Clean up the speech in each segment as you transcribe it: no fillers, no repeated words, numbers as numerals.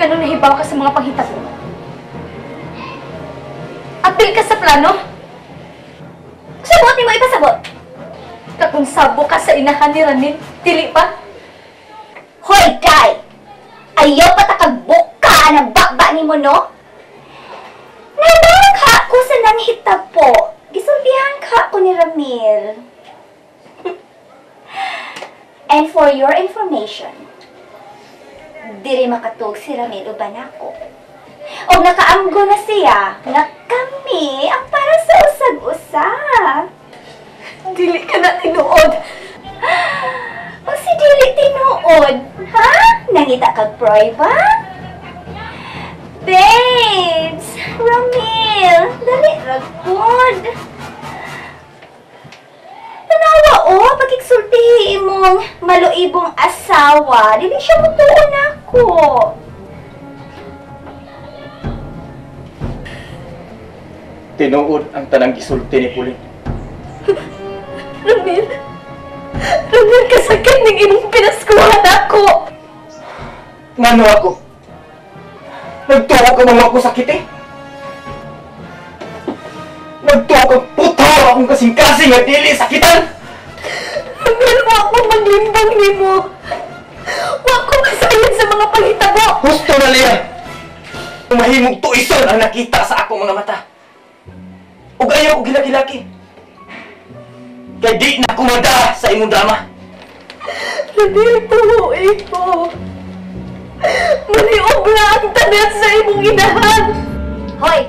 Ganun nahibaw ka sa mga panghitap mo. Apil ka sa plano? Sabot ni mo ipasabot. Kakung sabo ka sa inahan ni Ranin, dili pa? Hoy, Day! Ayaw patakagbuka ng bakba ni mo, no? Nabang ka ko sa nanghita po. Gisultihan ka ko ni Ramil. And for your information, diri makatug si Ramil uban ako. O nakaamgo na siya na kami ang para sa usag-usag. Dili ka na tinuod. O si dili tinuod, ha? Nangita kag prueba? Babes! Ramil! Dali ragod! Tanawa pagkiksultihi imong maluibong asawa. Dili siya mutuon ako. Tinuod ang tanang gisulti ni Pauline. Ramil! Ramil, kasakit ng imong pinaskuhan ako! Ngano ako? Nagtuwa ka mga ako sakit eh? Nagtuwa ka puto akong kasing-kasing at dili sakitan! Ramil, wa ko maglimbang ni mo! Wa ko masayad sa mga panghitabo! Gusto na liya! Mahimong tuison ang nakita sa akong mga mata. Ug ayaw ko gilaki-laki. Kaya di na kumada sa imong drama. Ramil, tuhuin mo! Maniobra ang tanan sa imong inahan! Hoy!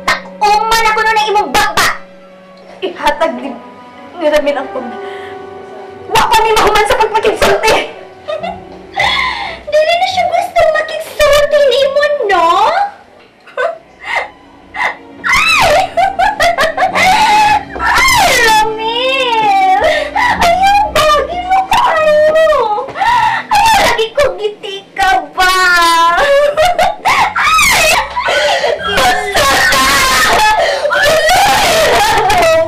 Tak-uman ako nun ng imong bakba! Ihatag ni Ramil ang pag... Wa pa ni mahuman sa pagpakigsulti! Dili na siya gusto makiksulti ni mo, no? Ay, Ramil! Ayaw, bagi mo kayo! Ayaw, lagi ko gitika ba? Ay! Gusto ka!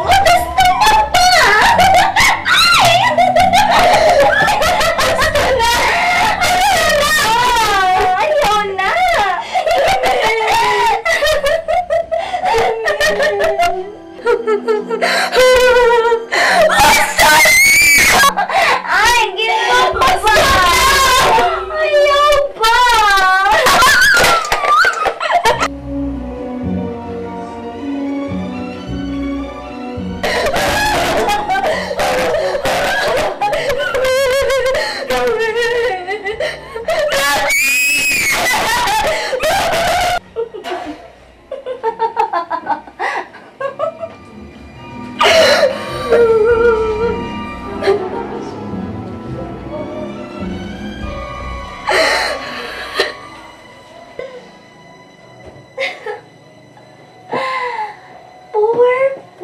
Gusto mo ba? Ay! Gusto na! Ayaw na! Ay, ginawa pa ba? Ayaw pa!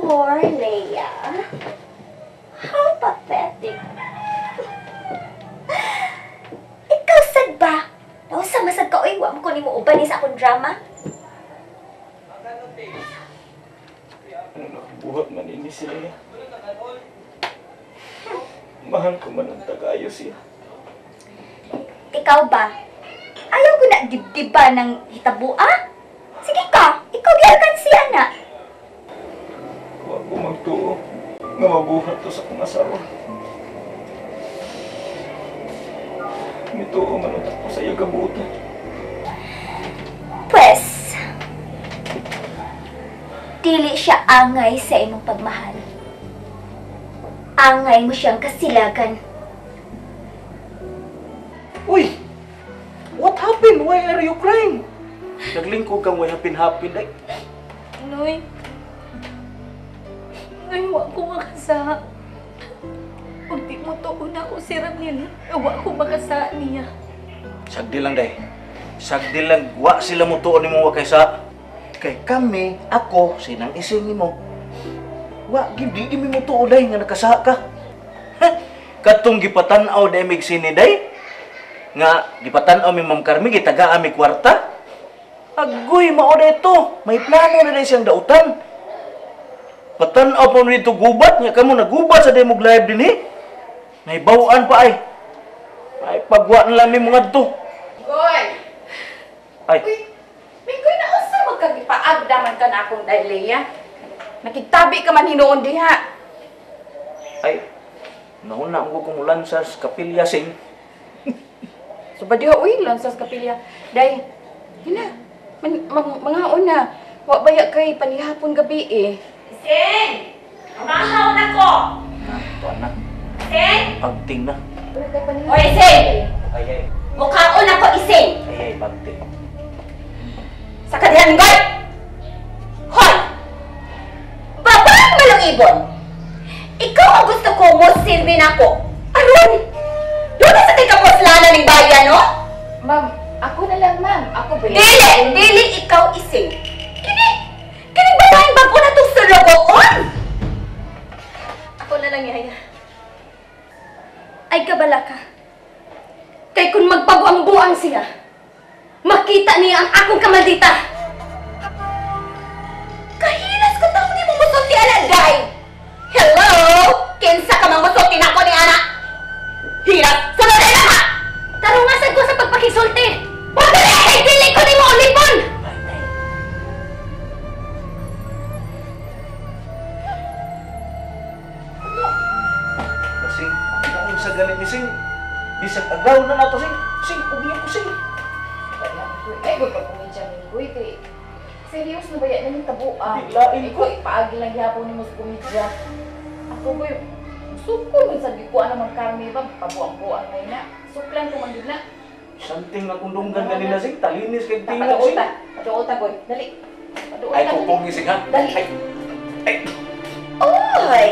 Poor Leia. How pathetic. Ikaw sad ba? Nausa masad ka, oy, wa mo ko nimo uban ni sa akong drama. Buhat man ini sila. Mahal ko man ang tagayo siya. Ikaw ba? Ayaw ko na dibdiba ng hitabua? Sige ka, ikaw biarkan siya na. Huwag ko magtuo nga mabuhat to sa kong asawa. Mituo man ko sa iyo kabuti. Pwes, dili siya angay sa imong pagmahal. Angay mo siyang kasilagan. Uy! What happened? Why are you crying? Naglingkod kang why hapin-hapin, day. Noy, wa ko makasa. Pag di mo tuon ako si Ramil, wa ko makasa niya. Sagdi lang, day. Sagdi lang. Wa sila mo tuon ni mo wa kaysa. Kay kami, ako, sinang ising ni mo. Wa, di mo tuon, day, nga nakasaha ka. Katong gipatanaw, day, mig sini, day. Nga, gipatanaw mi Ma'am Carmi, gitaga mi kwarta. Agoy, mao dito. May plano na day siyang dautan. Patanaw pa mo dito gubat, nga kamo nagubat sa day mong live din, eh. May bawaan pa, ay. Ay, pagwa na lang mi mga to. Goy! Ay, Minggoy na usa magkagipaagdaman ka na akong Daileya. Nakigtabi ka man hinuon diha. ay, nauna ang kumulan sa kapilya sing. So ba diha uy lang sa kapilya. Day, hina, mga una, wa baya kay panihapon gabi eh. Sing! Umahaw na ko! Ito na, Sing! pagting na. Wala kay panihapon. Oy, Sing! Ay, Mukhaon ako ising! pagting. Sa kadihan goy! Hoy! Babaeng malong ibon! Ikaw ang gusto ko mo silbi na ako! Aron! Doon sa tigkaposlanan ng bayan, no? Ma'am, ako na lang ma'am. Ako ba Dili ikaw ising! Kini babaeng bago na itong sulugoon! Ako na lang, Yaya. Ay kabala ka. Kay kung magpabuang-buang siya, makita niya ang akong kamaldita. Kahilas ko tao di mo musot ni Ana, Day! Hello! Kinsa ka mamusot kinako ni Ana? Hilas! Sunod na ha! Tarungasan ko sa pagpakisulti. Pagdali! Ay, dili ko ni mo ulipon! Sing, naon sa galit ni Sing. Bisag agaw na nato Sing. Sing, ugli ko Sing. Ay, ko pag kumidya minggoy kay serious na baya na yung tabuan. Biglain ko. Ikaw, ipaagi lang yapon ni mo sa kumidya. Ako ba yung sukol man sa gikuan naman karmi ba? Pabuang-buang na na. Suklan ko man yun na. Santing na kundunggan kanila Sing. Talinis kay tingog Sing. Paduota. Paduota, boy. Dali. Paduota. Ay, kupong Sing ha. Dali. Ay, Oy!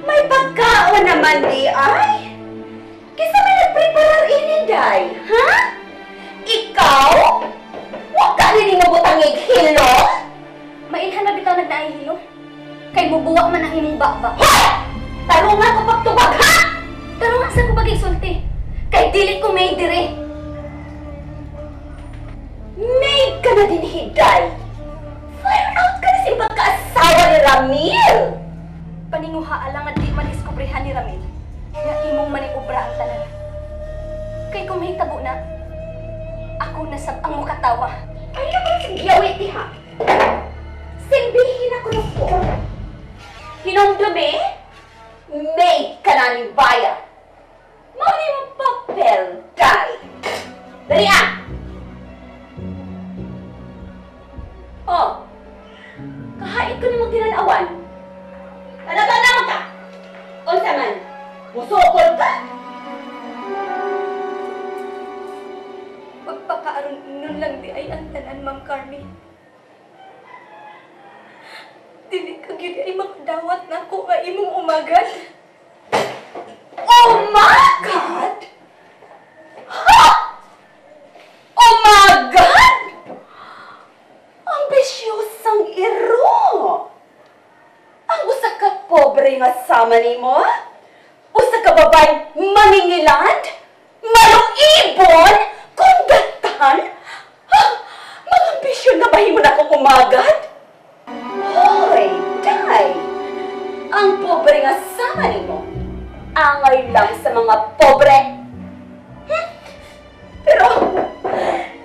May pagkaon naman di ay! Kisa may nagpreparar ini, Day, ha? Ikaw? Huwag ka rin mo butangig hilo? Mailhan na bitaw nagnaihilo. Kay bubuwa man ang imong bakbak. Ha! Tarungan ko pagtubag, ha? Tarungasan ko pagigsulti. Kay dili ko may dire. Maid ka na din, Hiday! Fire out ka na sa pagkaasawa ni Ramil! Paninguha lang at di madiskubrihan ni Ramil nga imong maniobra ang tanan. Kay kung may tabo na, ako nasab ang mukatawa. Ay, naman si Giyawit, ha? Silbihin ako ng po. Hinumdumi? Maid ka na ni Bayan. Mali mo papel, Day. Dali, Oh, kahait ko ni mong tinanawan. Talaga ka! Unsa man? Musukol ka? Pagpakaaron nun lang di ay ang tanan, Ma'am Carmi. Dili ka gyud ay makadawat na ko nga imong umagad. Oh my God! Ha? Oh my God! Ambisyosang iro! Ang usa ka pobre nga sama nimo? Usa ka babay mangingiland? Maluibon? Kundatan? Ha? Mga ambisyon na bahimo na ko kumagad? Hoy, Day! Ang pobre nga sama nimo? Angay lang sa mga pobre? Pero,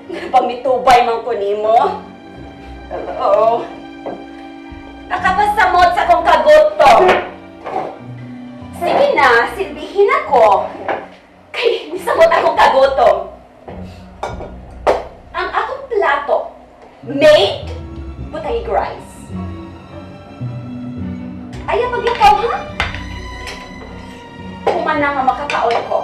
napamitubay man ko nimo. Hello? Nakapasamot sa kong kagutom. Sige na, silbihin ako. Kay, nisamot akong kagutom. Ang akong plato, made butayig rice. Ayaw paglakaw, ha? Kuman na nga makakaon ko.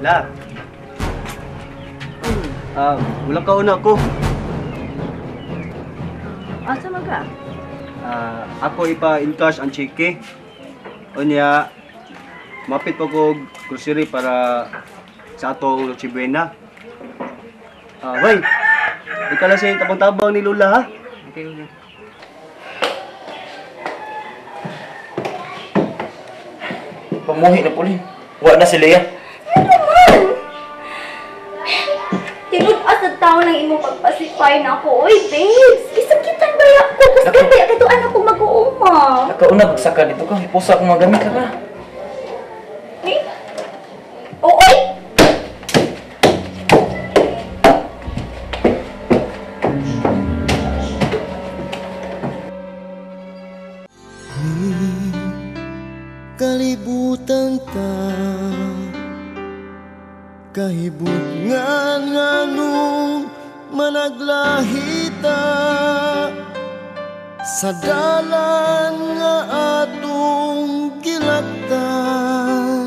La. Wala ka una ko. Asa man ka? Ako ipa-encash ang cheque. Unya, mapit pa ko grocery para sa atong Noche Buena. Hoy, ikaw lang siya tabang-tabang ni Lola, ha? Okay. Pamuhi na puli. Wa na si Leia. Tinud-as at tao ng imong pagpasipay na ako. Oy, babes! Isakitan ba ako? Gusto ba ito anak ko mag-uuma? kauna magsaka dito ka. Ipusa akong mga gamit ka. Eh? Uy! Kalibutan ta kahibut nga nung managlahita sa dalan nga atong gilaktan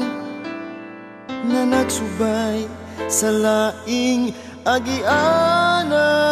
na nagsubay sa laing agianan.